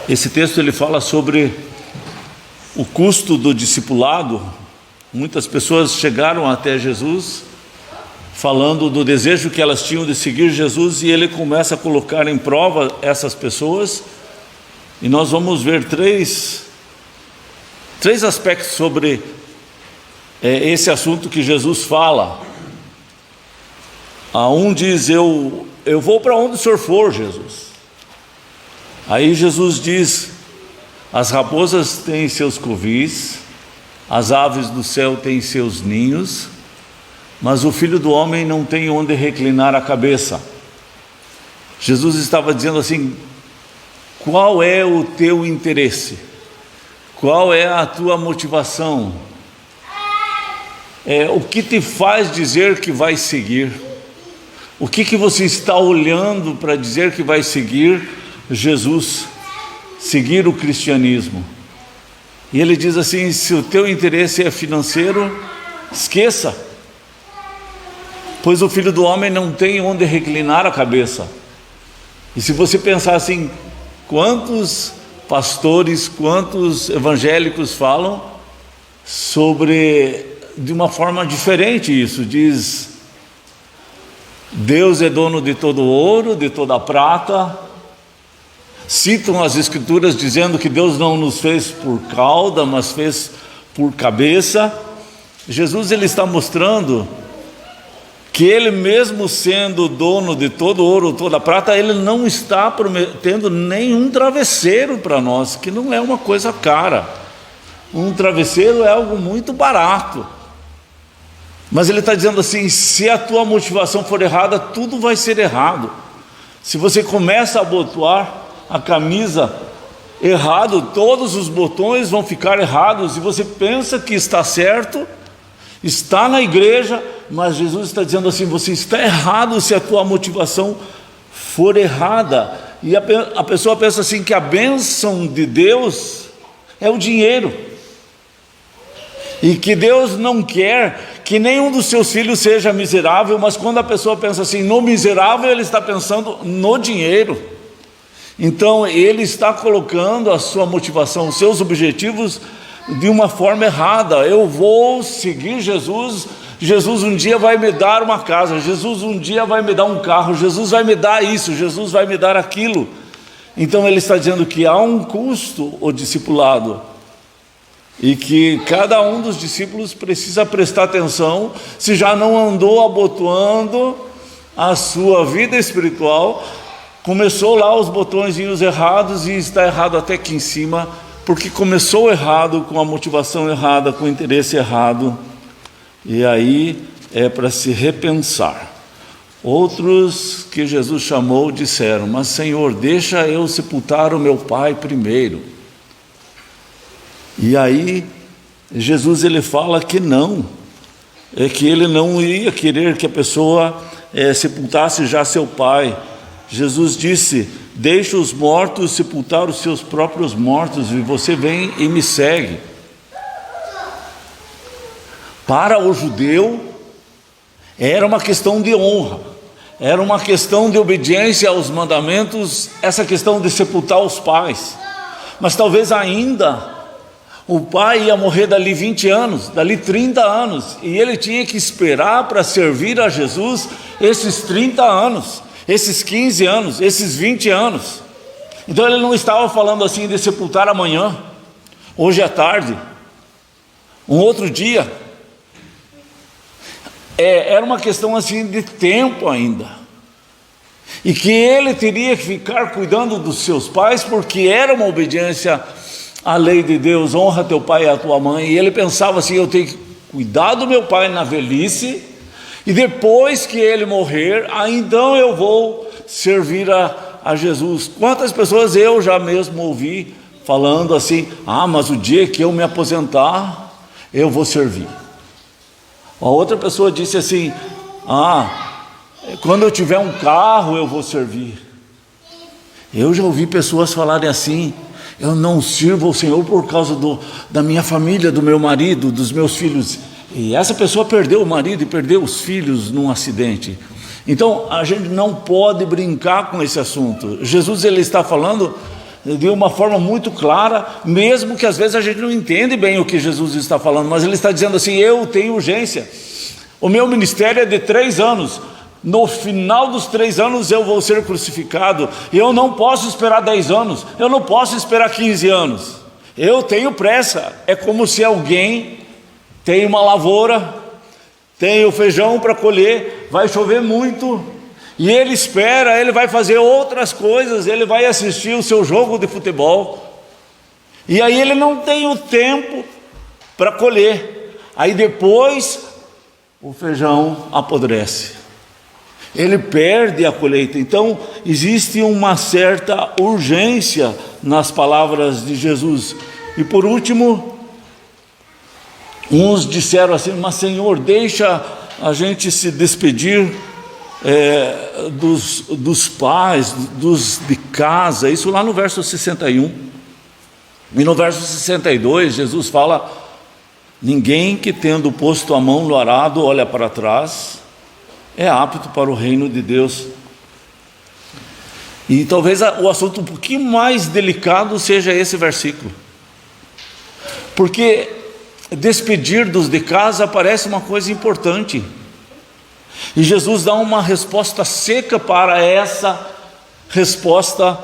Esse texto ele fala sobre o custo do discipulado. Muitas pessoas chegaram até Jesus falando do desejo que elas tinham de seguir Jesus, e ele começa a colocar em prova essas pessoas, e nós vamos ver três aspectos sobre esse assunto que Jesus fala. Um diz: eu vou para onde o Senhor for, Jesus. Aí Jesus diz: as raposas têm seus covis, as aves do céu têm seus ninhos, mas o Filho do Homem não tem onde reclinar a cabeça. Jesus estava dizendo assim: qual é o teu interesse? Qual é a tua motivação? O que te faz dizer que vai seguir? O que você está olhando para dizer que vai seguir Jesus, seguir o cristianismo? E ele diz assim: se o teu interesse é financeiro, esqueça, pois o Filho do Homem não tem onde reclinar a cabeça. E se você pensar assim, quantos pastores, quantos evangélicos falam sobre, de uma forma diferente isso, diz: Deus é dono de todo o ouro, de toda a prata. Citam as escrituras dizendo que Deus não nos fez por cauda, mas fez por cabeça. Jesus ele está mostrando que ele, mesmo sendo dono de todo o ouro, toda a prata, ele não está prometendo nenhum travesseiro para nós, que não é uma coisa cara. Um travesseiro é algo muito barato. Mas ele está dizendo assim: se a tua motivação for errada, tudo vai ser errado. Se você começa a abotoar a camisa errado, todos os botões vão ficar errados, e você pensa que está certo, está na igreja, mas Jesus está dizendo assim: você está errado se a tua motivação for errada. E a pessoa pensa assim, que a bênção de Deus é o dinheiro, e que Deus não quer que nenhum dos seus filhos seja miserável. Mas quando a pessoa pensa assim no miserável, ele está pensando no dinheiro. Então ele está colocando a sua motivação, os seus objetivos de uma forma errada. Eu vou seguir Jesus, Jesus um dia vai me dar uma casa, Jesus um dia vai me dar um carro, Jesus vai me dar isso, Jesus vai me dar aquilo. Então ele está dizendo que há um custo o discipulado, e que cada um dos discípulos precisa prestar atenção se já não andou abotoando a sua vida espiritual. Começou lá os botõezinhos errados, e está errado até aqui em cima, porque começou errado, com a motivação errada, com o interesse errado. E aí é para se repensar. Outros que Jesus chamou disseram: mas Senhor, deixa eu sepultar o meu pai primeiro. E aí Jesus ele fala que não, que ele não ia querer que a pessoa sepultasse já seu pai. Jesus disse: deixa os mortos sepultar os seus próprios mortos, e você vem e me segue. Para o judeu era uma questão de honra, era uma questão de obediência aos mandamentos, essa questão de sepultar os pais. Mas talvez ainda o pai ia morrer dali 20 anos, dali 30 anos, e ele tinha que esperar para servir a Jesus esses 30 anos, esses 15 anos, esses 20 anos. Então ele não estava falando assim de sepultar amanhã, hoje à tarde, um outro dia. Era uma questão assim de tempo ainda, e que ele teria que ficar cuidando dos seus pais, porque era uma obediência à lei de Deus: honra teu pai e a tua mãe. E ele pensava assim: eu tenho que cuidar do meu pai na velhice, e depois que ele morrer, então eu vou servir a Jesus. Quantas pessoas eu já mesmo ouvi falando assim: mas o dia que eu me aposentar, eu vou servir. A outra pessoa disse assim: quando eu tiver um carro, eu vou servir. Eu já ouvi pessoas falarem assim: eu não sirvo ao Senhor por causa da minha família, do meu marido, dos meus filhos. E essa pessoa perdeu o marido e perdeu os filhos num acidente. Então a gente não pode brincar com esse assunto. Jesus ele está falando de uma forma muito clara, mesmo que às vezes a gente não entende bem o que Jesus está falando, mas ele está dizendo assim: eu tenho urgência, o meu ministério é de 3 anos, no final dos 3 anos eu vou ser crucificado, e eu não posso esperar 10 anos, eu não posso esperar 15 anos, eu tenho pressa. É como se alguém tem uma lavoura, tem o feijão para colher, vai chover muito, e ele espera, ele vai fazer outras coisas, ele vai assistir o seu jogo de futebol, e aí ele não tem o tempo para colher. Aí depois o feijão apodrece, ele perde a colheita. Então existe uma certa urgência nas palavras de Jesus. E por último, uns disseram assim: mas Senhor, deixa a gente se despedir dos pais, dos de casa. Isso lá no verso 61. E no verso 62 Jesus fala: ninguém que tendo posto a mão no arado olha para trás é apto para o reino de Deus. E talvez o assunto um pouquinho mais delicado seja esse versículo, porque despedir dos de casa parece uma coisa importante, e Jesus dá uma resposta seca para essa resposta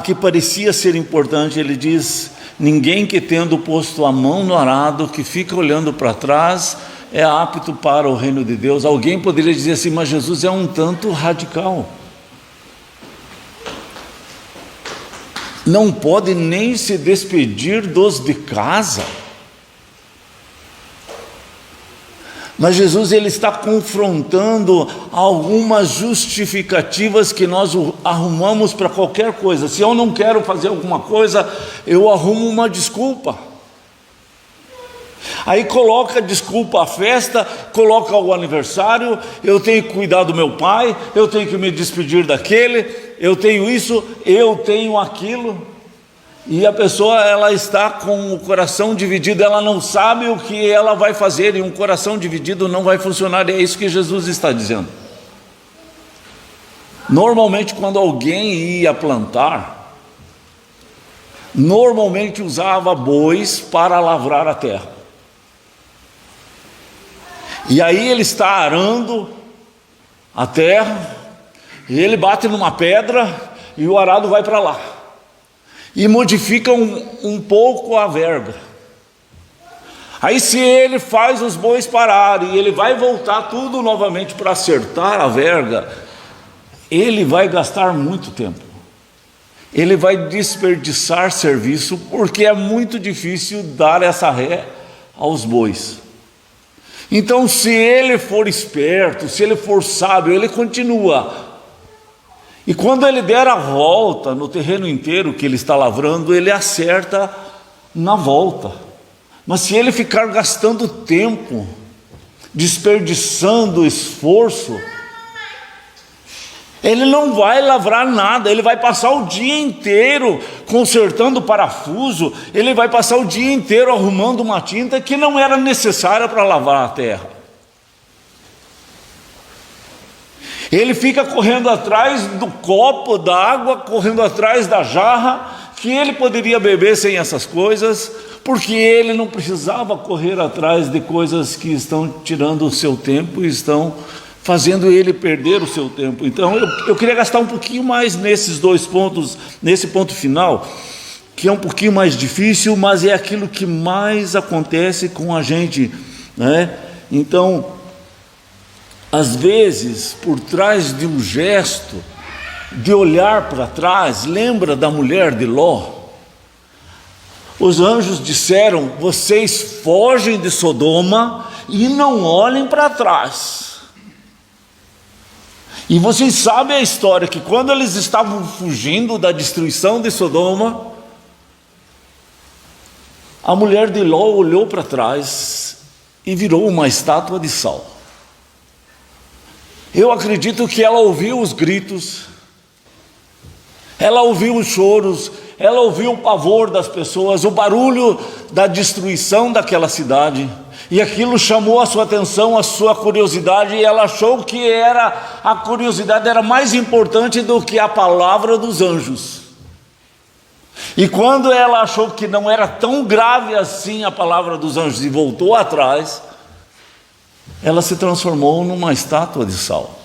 que parecia ser importante. Ele diz: ninguém que tendo posto a mão no arado, que fica olhando para trás, é apto para o reino de Deus. Alguém poderia dizer assim: mas Jesus é um tanto radical, não pode nem se despedir dos de casa. Mas Jesus, ele está confrontando algumas justificativas que nós arrumamos para qualquer coisa. Se eu não quero fazer alguma coisa, eu arrumo uma desculpa. Aí coloca desculpa a festa, coloca o aniversário, eu tenho que cuidar do meu pai, eu tenho que me despedir daquele, eu tenho isso, eu tenho aquilo. E a pessoa, ela está com o coração dividido, ela não sabe o que ela vai fazer, e um coração dividido não vai funcionar. E é isso que Jesus está dizendo. Normalmente quando alguém ia plantar, normalmente usava bois para lavrar a terra. E aí ele está arando a terra, e ele bate numa pedra, e o arado vai para lá, e modifica um pouco a verga. Aí se ele faz os bois pararem, e ele vai voltar tudo novamente para acertar a verga, ele vai gastar muito tempo, ele vai desperdiçar serviço, porque é muito difícil dar essa ré aos bois. Então, se ele for esperto, se ele for sábio, ele continua. E quando ele der a volta no terreno inteiro que ele está lavrando, ele acerta na volta. Mas se ele ficar gastando tempo, desperdiçando esforço, ele não vai lavrar nada. Ele vai passar o dia inteiro consertando o parafuso, ele vai passar o dia inteiro arrumando uma tinta que não era necessária para lavar a terra. Ele fica correndo atrás do copo d'água, correndo atrás da jarra, que ele poderia beber sem essas coisas, porque ele não precisava correr atrás de coisas que estão tirando o seu tempo e estão fazendo ele perder o seu tempo. Então eu queria gastar um pouquinho mais nesses 2 pontos, nesse ponto final, que é um pouquinho mais difícil, mas é aquilo que mais acontece com a gente, né? Então, às vezes, por trás de um gesto, de olhar para trás, lembra da mulher de Ló? Os anjos disseram: vocês fogem de Sodoma e não olhem para trás. E vocês sabem a história, que quando eles estavam fugindo da destruição de Sodoma, a mulher de Ló olhou para trás e virou uma estátua de sal. Eu acredito que ela ouviu os gritos, ela ouviu os choros, ela ouviu o pavor das pessoas, o barulho da destruição daquela cidade, e aquilo chamou a sua atenção, a sua curiosidade, e ela achou que a curiosidade era mais importante do que a palavra dos anjos. E quando ela achou que não era tão grave assim a palavra dos anjos e voltou atrás, ela se transformou numa estátua de sal.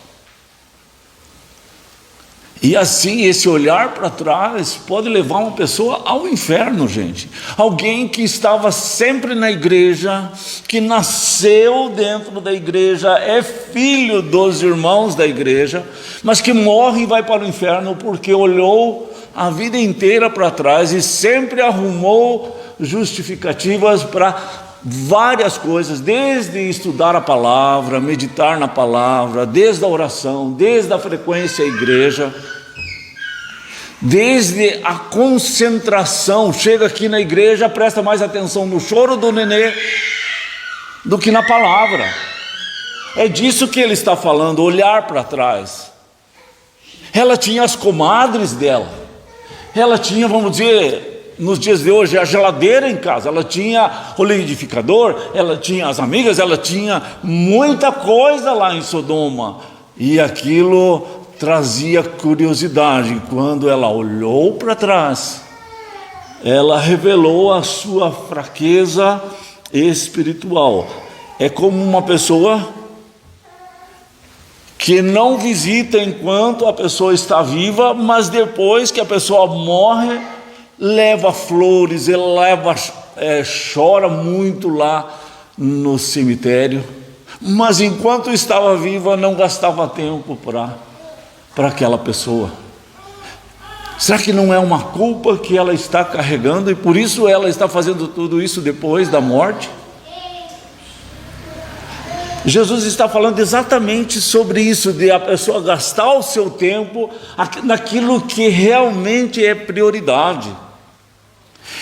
E assim, esse olhar para trás pode levar uma pessoa ao inferno, gente. Alguém que estava sempre na igreja, que nasceu dentro da igreja, é filho dos irmãos da igreja, mas que morre e vai para o inferno porque olhou a vida inteira para trás e sempre arrumou justificativas para várias coisas, desde estudar a palavra, meditar na palavra, desde a oração, desde a frequência à igreja, desde a concentração. Chega aqui na igreja, presta mais atenção no choro do nenê do que na palavra. É disso que ele está falando, olhar para trás. Ela tinha as comadres dela, ela tinha, vamos dizer, nos dias de hoje, a geladeira em casa, ela tinha o liquidificador, ela tinha as amigas, ela tinha muita coisa lá em Sodoma, e aquilo trazia curiosidade. Quando ela olhou para trás, ela revelou a sua fraqueza espiritual. É como uma pessoa que não visita enquanto a pessoa está viva, mas depois que a pessoa morre, leva flores, chora muito lá no cemitério, mas enquanto estava viva não gastava tempo para aquela pessoa. Será que não é uma culpa que ela está carregando e por isso ela está fazendo tudo isso depois da morte? Jesus está falando exatamente sobre isso, de a pessoa gastar o seu tempo naquilo que realmente é prioridade.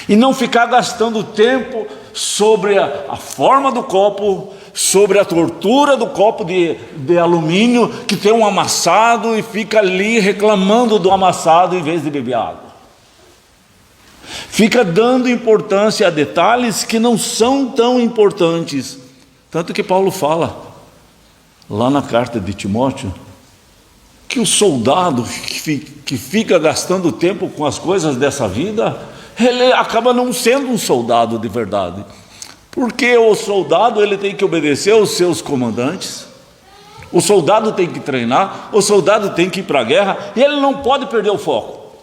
E não ficar gastando tempo sobre a forma do copo, sobre a tortura do copo de alumínio, que tem um amassado, e fica ali reclamando do amassado em vez de beber água. Fica dando importância a detalhes que não são tão importantes. Tanto que Paulo fala, lá na carta de Timóteo, que o soldado que fica gastando tempo com as coisas dessa vida, ele acaba não sendo um soldado de verdade, porque o soldado ele tem que obedecer aos seus comandantes, o soldado tem que treinar, o soldado tem que ir para a guerra, e ele não pode perder o foco.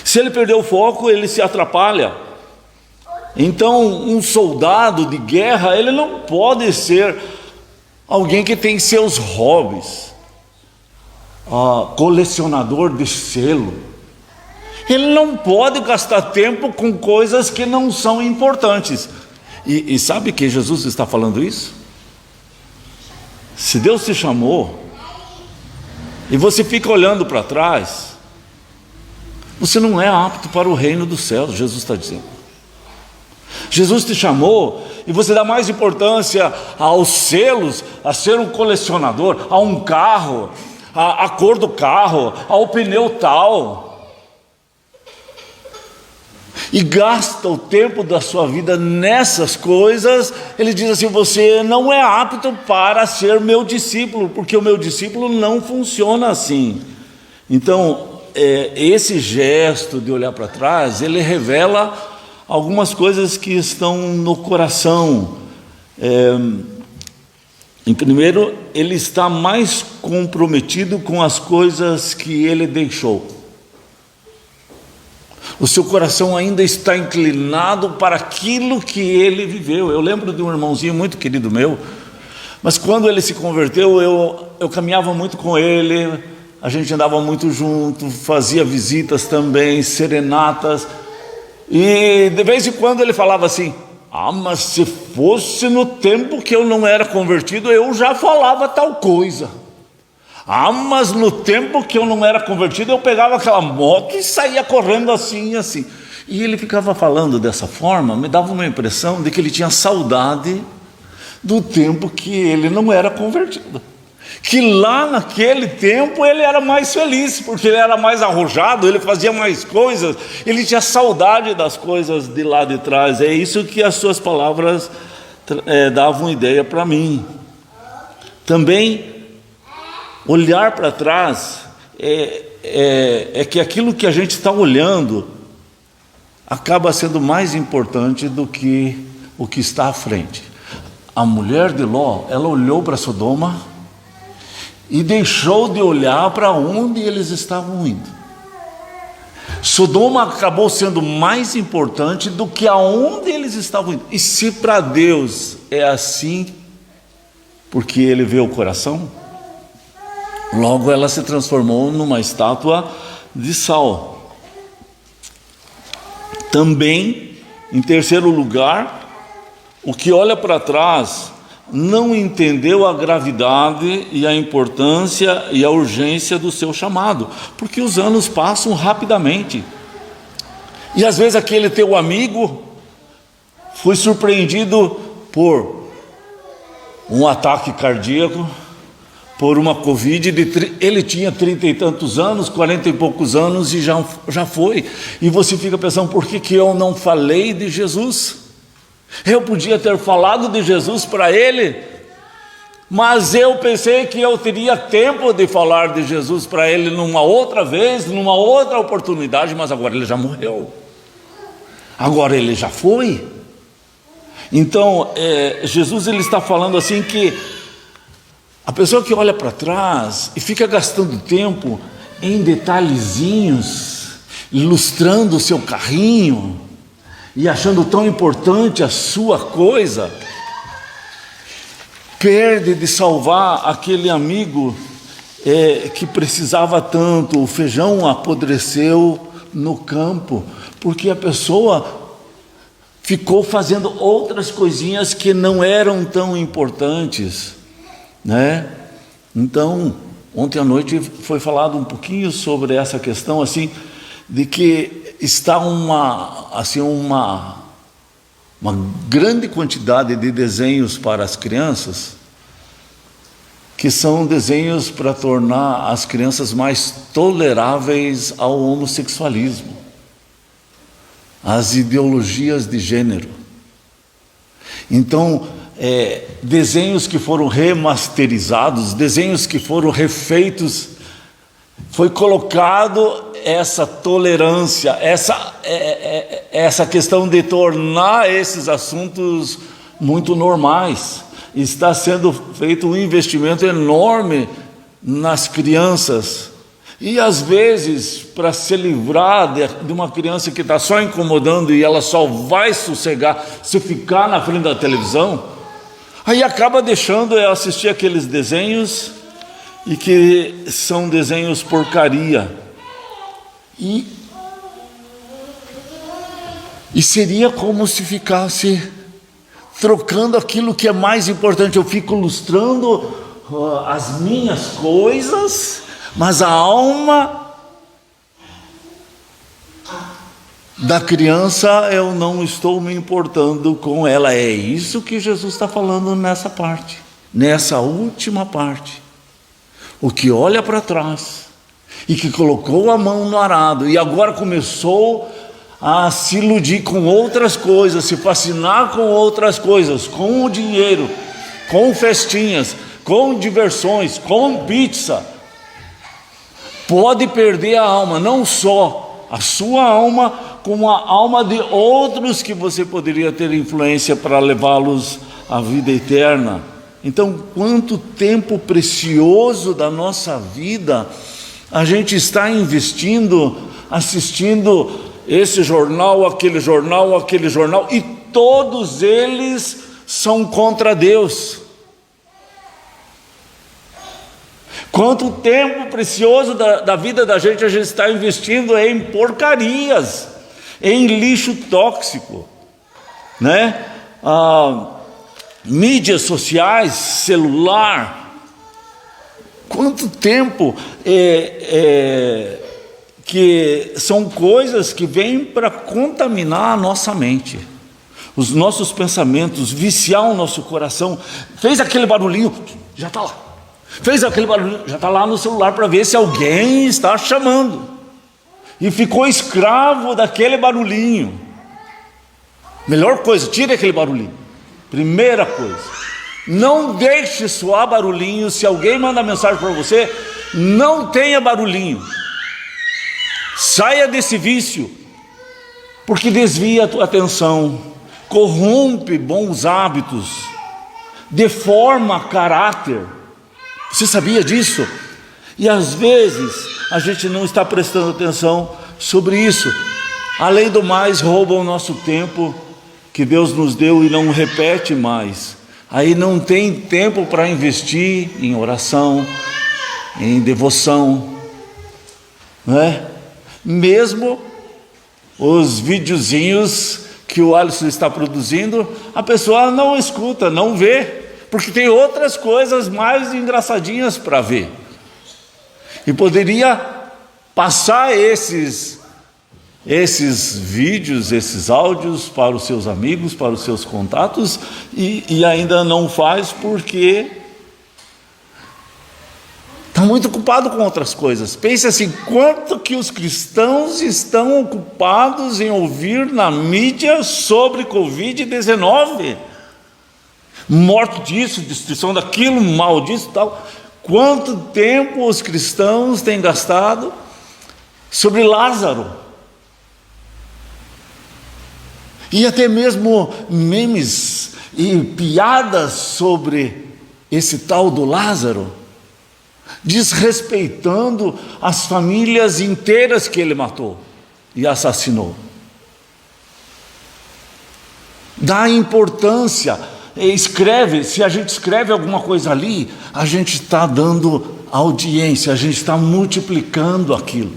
Se ele perder o foco, ele se atrapalha. Então, um soldado de guerra, ele não pode ser alguém que tem seus hobbies, colecionador de selo. Ele não pode gastar tempo com coisas que não são importantes. E sabe que Jesus está falando isso? Se Deus te chamou e você fica olhando para trás, você não é apto para o reino dos céus, Jesus está dizendo. Jesus te chamou e você dá mais importância aos selos, a ser um colecionador, a um carro, a cor do carro, ao pneu tal, e gasta o tempo da sua vida nessas coisas. Ele diz assim: você não é apto para ser meu discípulo, porque o meu discípulo não funciona assim. Então, esse gesto de olhar para trás, ele revela algumas coisas que estão no coração. Em primeiro, ele está mais comprometido com as coisas que ele deixou. O seu coração ainda está inclinado para aquilo que ele viveu. Eu lembro de um irmãozinho muito querido meu, mas quando ele se converteu, eu caminhava muito com ele, a gente andava muito junto, fazia visitas também, serenatas, e de vez em quando ele falava assim: mas se fosse no tempo que eu não era convertido, eu já falava tal coisa. Mas no tempo que eu não era convertido, eu pegava aquela moto e saía correndo assim e assim. E ele ficava falando dessa forma, me dava uma impressão de que ele tinha saudade do tempo que ele não era convertido, que lá naquele tempo ele era mais feliz, porque ele era mais arrojado, ele fazia mais coisas, ele tinha saudade das coisas de lá de trás. É isso que as suas palavras davam ideia para mim. Também olhar para trás é que aquilo que a gente está olhando acaba sendo mais importante do que o que está à frente. A mulher de Ló, ela olhou para Sodoma e deixou de olhar para onde eles estavam indo. Sodoma acabou sendo mais importante do que aonde eles estavam indo. E se para Deus é assim, porque Ele vê o coração, logo ela se transformou numa estátua de sal. Também, em terceiro lugar, o que olha para trás não entendeu a gravidade e a importância e a urgência do seu chamado, porque os anos passam rapidamente. E às vezes aquele teu amigo foi surpreendido por um ataque cardíaco, por uma Covid, ele tinha 30 e tantos anos, 40 e poucos anos e já foi. E você fica pensando, por que eu não falei de Jesus? Eu podia ter falado de Jesus para ele, mas eu pensei que eu teria tempo de falar de Jesus para ele numa outra vez, numa outra oportunidade, mas agora ele já morreu, agora ele já foi. Então Jesus ele está falando assim que a pessoa que olha para trás e fica gastando tempo em detalhezinhos, ilustrando o seu carrinho e achando tão importante a sua coisa, perde de salvar aquele amigo que precisava tanto. O feijão apodreceu no campo, porque a pessoa ficou fazendo outras coisinhas que não eram tão importantes, né? Então, ontem à noite foi falado um pouquinho sobre essa questão, assim, de que está uma grande quantidade de desenhos para as crianças, que são desenhos para tornar as crianças mais toleráveis ao homossexualismo, às ideologias de gênero. Então, desenhos que foram remasterizados, desenhos que foram refeitos, foi colocado essa tolerância, essa questão de tornar esses assuntos muito normais. Está sendo feito um investimento enorme nas crianças. E às vezes, para se livrar de uma criança que está só incomodando e ela só vai sossegar se ficar na frente da televisão, aí acaba deixando ela assistir aqueles desenhos, e que são desenhos porcaria. E seria como se ficasse trocando aquilo que é mais importante. Eu fico ilustrando as minhas coisas, mas a alma da criança eu não estou me importando com ela. É isso que Jesus está falando nessa parte, nessa última parte. O que olha para trás e que colocou a mão no arado e agora começou a se iludir com outras coisas, se fascinar com outras coisas, com o dinheiro, com festinhas, com diversões, com pizza, pode perder a alma, não só a sua alma, como a alma de outros que você poderia ter influência para levá-los à vida eterna. Então, quanto tempo precioso da nossa vida a gente está investindo, assistindo esse jornal, aquele jornal, e todos eles são contra Deus. Quanto tempo precioso da vida da gente a gente está investindo em porcarias, em lixo tóxico, né? Mídias sociais, celular. Quanto tempo que são coisas que vêm para contaminar a nossa mente, os nossos pensamentos, viciar o nosso coração. Fez aquele barulhinho, já está lá. Fez aquele barulhinho, já está lá no celular para ver se alguém está chamando. E ficou escravo daquele barulhinho. Melhor coisa, tire aquele barulhinho. Primeira coisa, não deixe soar barulhinho. Se alguém manda mensagem para você, não tenha barulhinho. Saia desse vício, porque desvia a tua atenção, corrompe bons hábitos, deforma caráter. Você sabia disso? E às vezes a gente não está prestando atenção sobre isso. Além do mais, rouba o nosso tempo que Deus nos deu e não repete mais. Aí não tem tempo para investir em oração, em devoção, não é? Mesmo os videozinhos que o Alisson está produzindo, a pessoa não escuta, não vê, porque tem outras coisas mais engraçadinhas para ver. E poderia passar esses vídeos, esses áudios para os seus amigos, para os seus contatos, e ainda não faz porque está muito ocupado com outras coisas. Pense assim, quanto que os cristãos estão ocupados em ouvir na mídia sobre Covid-19, morte disso, destruição daquilo, mal disso, tal. Quanto tempo os cristãos têm gastado sobre Lázaro? E até mesmo memes e piadas sobre esse tal do Lázaro, desrespeitando as famílias inteiras que ele matou e assassinou. Dá importância, escreve, se a gente escreve alguma coisa ali, a gente está dando audiência, a gente está multiplicando aquilo.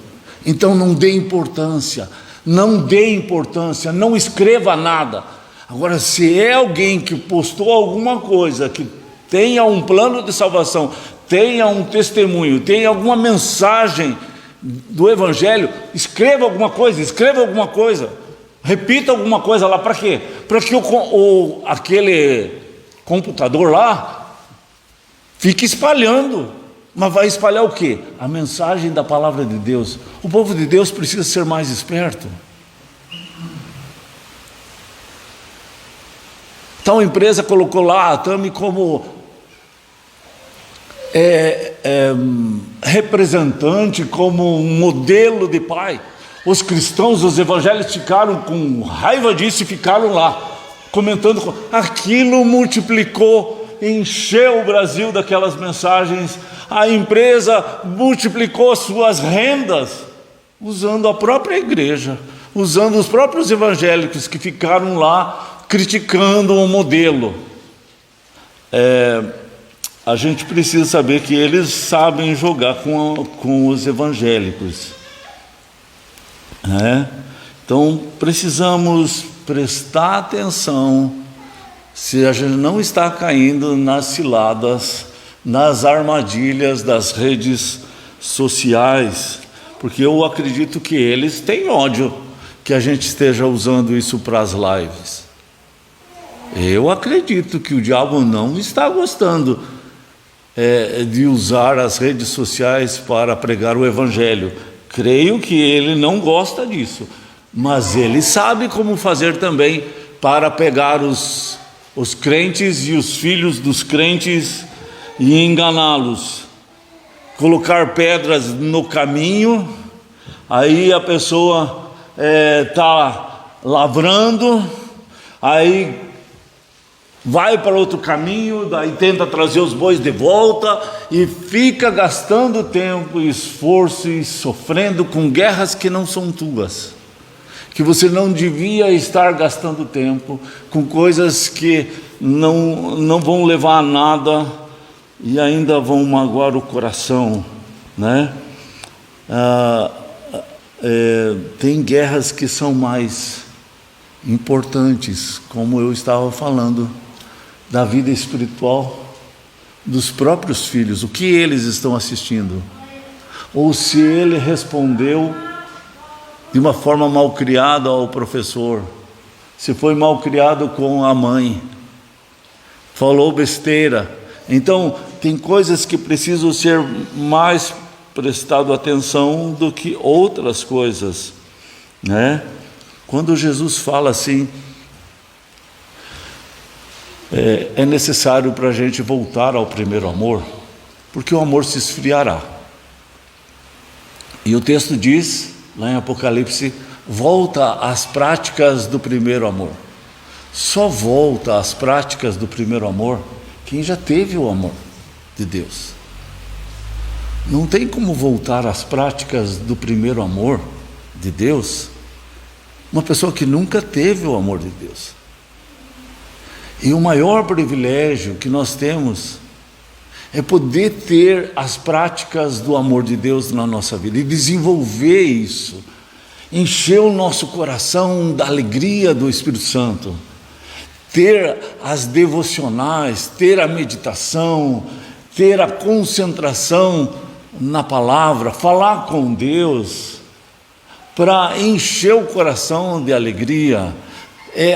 Então não dê importância, não escreva nada. Agora, se é alguém que postou alguma coisa, que tenha um plano de salvação, tenha um testemunho, tenha alguma mensagem do Evangelho, escreva alguma coisa, repita alguma coisa lá. Para quê? Para que aquele computador lá fique espalhando. Mas vai espalhar o quê? A mensagem da palavra de Deus. O povo de Deus precisa ser mais esperto. Então a empresa colocou lá a Tami como representante, como um modelo de pai. Os cristãos, os evangélicos ficaram com raiva disso e ficaram lá comentando. Aquilo multiplicou, encheu o Brasil daquelas mensagens. A empresa multiplicou suas rendas usando a própria igreja, usando os próprios evangélicos que ficaram lá criticando o modelo. A gente precisa saber que eles sabem jogar com os evangélicos. Então precisamos prestar atenção se a gente não está caindo nas ciladas, nas armadilhas das redes sociais, porque eu acredito que eles têm ódio que a gente esteja usando isso para as lives. Eu acredito que o diabo não está gostando de usar as redes sociais para pregar o Evangelho. Creio que ele não gosta disso, mas ele sabe como fazer também para pegar os crentes e os filhos dos crentes e enganá-los, colocar pedras no caminho. Aí a pessoa está lavrando, aí vai para outro caminho, daí tenta trazer os bois de volta e fica gastando tempo e esforço e sofrendo com guerras que não são tuas, que você não devia estar gastando tempo com coisas que não vão levar a nada e ainda vão magoar o coração, né? Tem guerras que são mais importantes, como eu estava falando, da vida espiritual dos próprios filhos, o que eles estão assistindo, ou se ele respondeu de uma forma mal criada ao professor, se foi mal criado com a mãe, falou besteira. Então tem coisas que precisam ser mais prestado atenção do que outras coisas, né? Quando Jesus fala assim, é necessário para a gente voltar ao primeiro amor, porque o amor se esfriará. E o texto diz, lá em Apocalipse, volta às práticas do primeiro amor. Só volta às práticas do primeiro amor quem já teve o amor de Deus. Não tem como voltar às práticas do primeiro amor de Deus uma pessoa que nunca teve o amor de Deus. E o maior privilégio que nós temos é poder ter as práticas do amor de Deus na nossa vida e desenvolver isso, encher o nosso coração da alegria do Espírito Santo, ter as devocionais, ter a meditação, ter a concentração na palavra, falar com Deus, para encher o coração de alegria.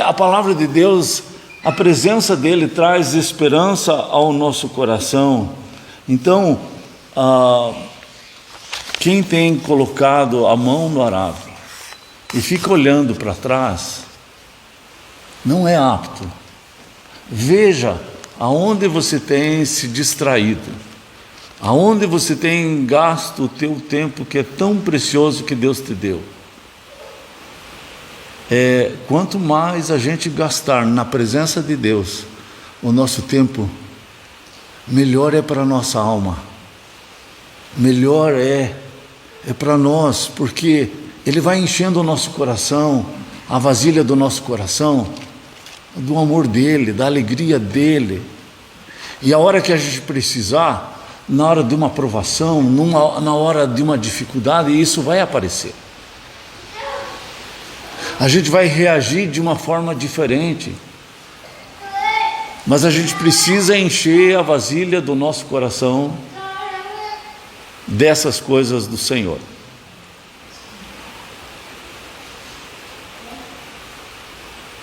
A palavra de Deus, a presença dele traz esperança ao nosso coração. Então, quem tem colocado a mão no arado e fica olhando para trás, não é apto. Veja aonde você tem se distraído, aonde você tem gasto o teu tempo, que é tão precioso que Deus te deu. Quanto mais a gente gastar na presença de Deus o nosso tempo, melhor é para a nossa alma, melhor é para nós, porque Ele vai enchendo o nosso coração, a vasilha do nosso coração, do amor dEle, da alegria dEle. E a hora que a gente precisar, na hora de uma provação, na hora de uma dificuldade, isso vai aparecer. A gente vai reagir de uma forma diferente, mas a gente precisa encher a vasilha do nosso coração dessas coisas do Senhor.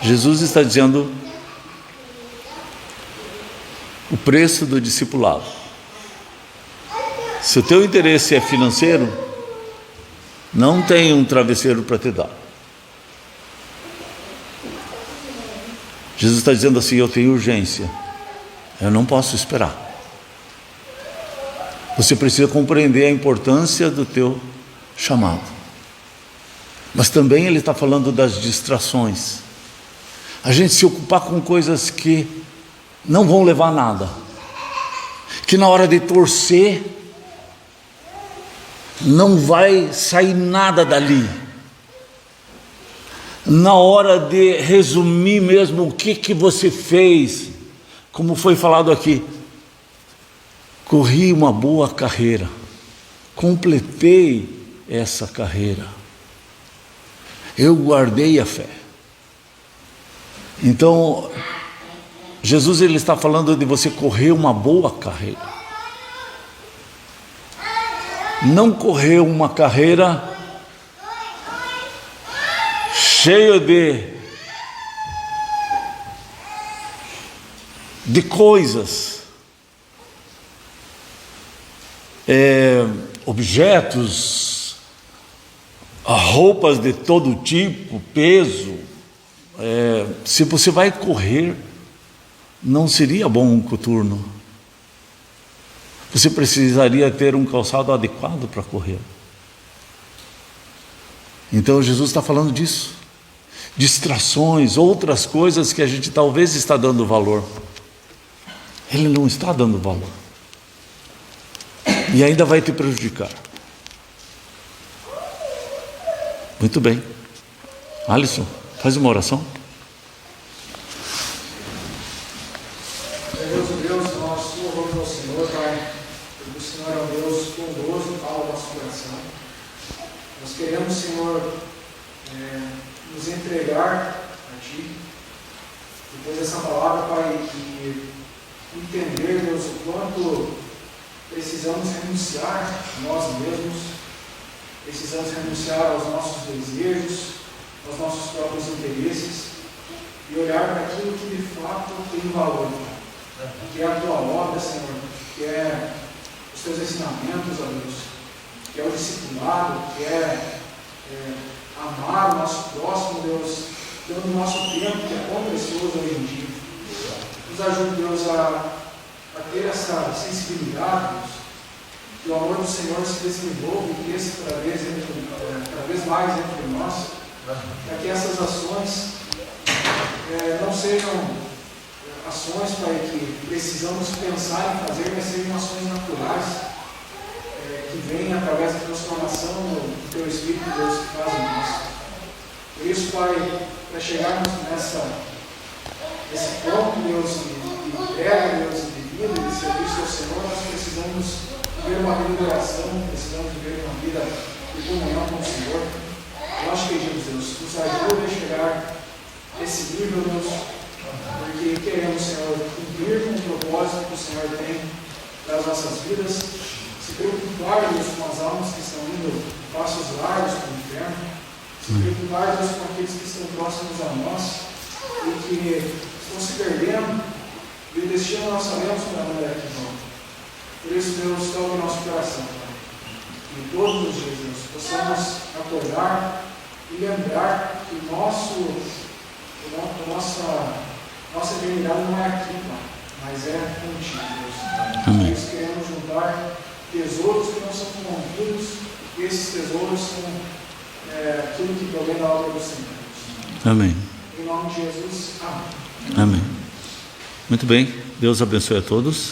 Jesus está dizendo o preço do discipulado. Se o teu interesse é financeiro, não tem um travesseiro para te dar. Jesus está dizendo assim: eu tenho urgência, eu não posso esperar. Você precisa compreender a importância do teu chamado. Mas também Ele está falando das distrações. A gente se ocupar com coisas que não vão levar a nada, que na hora de torcer não vai sair nada dali. Na hora de resumir mesmo o que você fez, como foi falado aqui, corri uma boa carreira, completei essa carreira, eu guardei a fé. Então, Jesus ele está falando de você correr uma boa carreira, não correr uma carreira cheia de coisas, objetos, roupas de todo tipo, peso. Se você vai correr, não seria bom um coturno. Você precisaria ter um calçado adequado para correr. Então Jesus está falando disso. Distrações, outras coisas que a gente talvez está dando valor. Ele não está dando valor. E ainda vai te prejudicar. Muito bem. Alisson, faz uma oração. Deus, nós louvamos ao Senhor, Pai, porque o Senhor é um Deus bondoso, fala o nosso coração. Nós queremos, Senhor, nos entregar a Ti, depois dessa palavra, Pai, e entender, Deus, o quanto precisamos renunciar a nós mesmos, precisamos renunciar aos nossos desejos, aos nossos próprios interesses, e olhar para aquilo que de fato tem valor, que é a Tua obra, Senhor, que é os Teus ensinamentos, ó Deus, que é o discipulado, que é amar o nosso próximo, Deus, dando o nosso tempo, que é tão precioso hoje em dia. Nos ajude, Deus, a ter essa sensibilidade, Deus, que o amor do Senhor se desenvolva e cresça cada vez mais entre nós, para que essas ações não sejam ações, Pai, que precisamos pensar em fazer, mas sejam ações naturais, que vêm através da transformação do Teu Espírito, Deus, que faz em nós. Por isso, Pai, para chegarmos nesse ponto, Deus, de entrega, Deus, de vida, de serviço ao Senhor, nós precisamos viver uma vida de oração, precisamos viver uma vida de comunhão com o Senhor. Nós pedimos, Deus, nos ajude a chegar a esse nível, Deus, porque queremos, Senhor, cumprir com o propósito que o Senhor tem para as nossas vidas, se preocupar, Deus, com as almas que estão indo passos largos para o inferno, se preocupar, Deus, com aqueles que estão próximos a nós e que estão se perdendo, e o destino nós sabemos para onde é que vão. Por isso, Deus, toque o nosso coração, Pai. E todos os dias, Deus, possamos acordar e lembrar que nossa eternidade não é aqui, Pai, mas é contigo, Deus. Por isso queremos juntar tesouros que não são corrompidos, e esses tesouros são aquilo que provém da obra do Senhor, Deus. Amém. Em nome de Jesus, amém. Amém. Muito bem, Deus abençoe a todos.